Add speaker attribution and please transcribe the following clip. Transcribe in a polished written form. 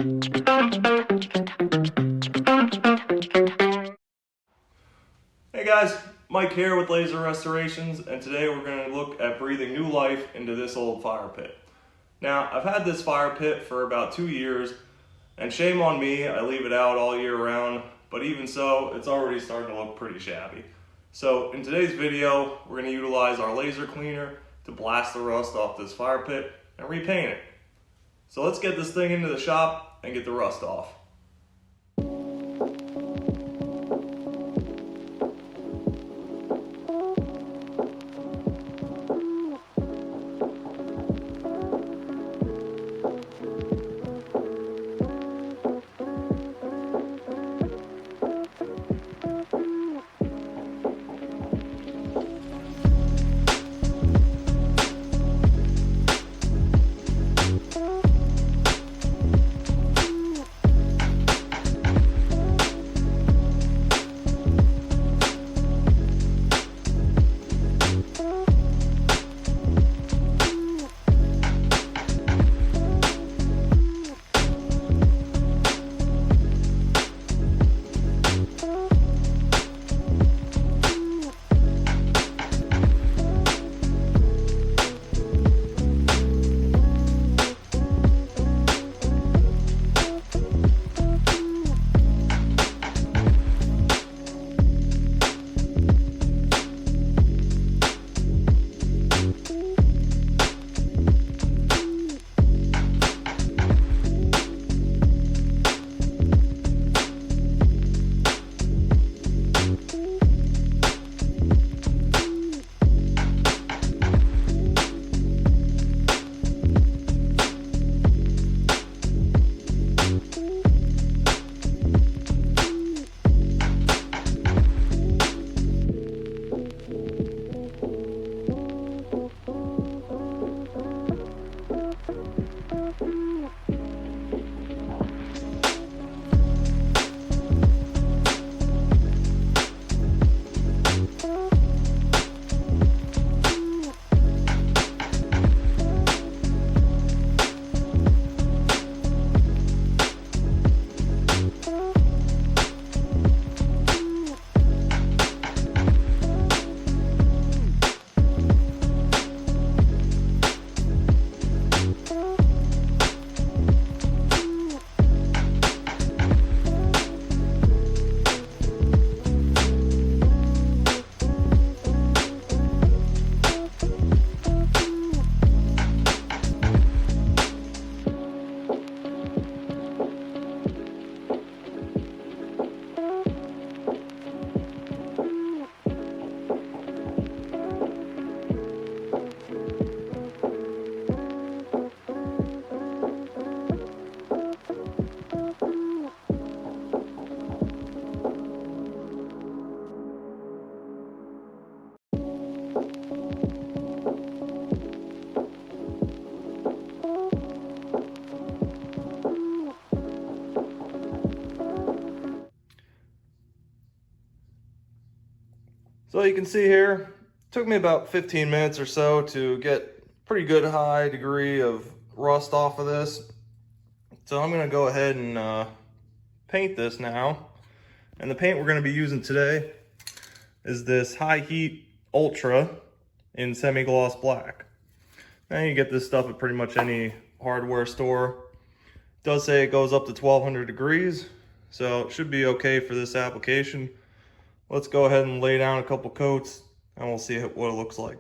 Speaker 1: Hey guys, Mike here with Laser Restorations, and today we're going to look at breathing new life into this old fire pit. Now, I've had this fire pit for about 2 years, and shame on me, I leave it out all year round, but even so, it's already starting to look pretty shabby. So in today's video, we're going to utilize our laser cleaner to blast the rust off this fire pit and repaint it. So let's get this thing into the shop and get the rust off. So you can see here, it took me about 15 minutes or so to get pretty good high degree of rust off of this. So I'm gonna go ahead and paint this now. And the paint we're gonna be using today is this High Heat Ultra in semi-gloss black. Now you get this stuff at pretty much any hardware store. It does say it goes up to 1200 degrees, so it should be okay for this application. Let's go ahead and lay down a couple coats and we'll see what it looks like.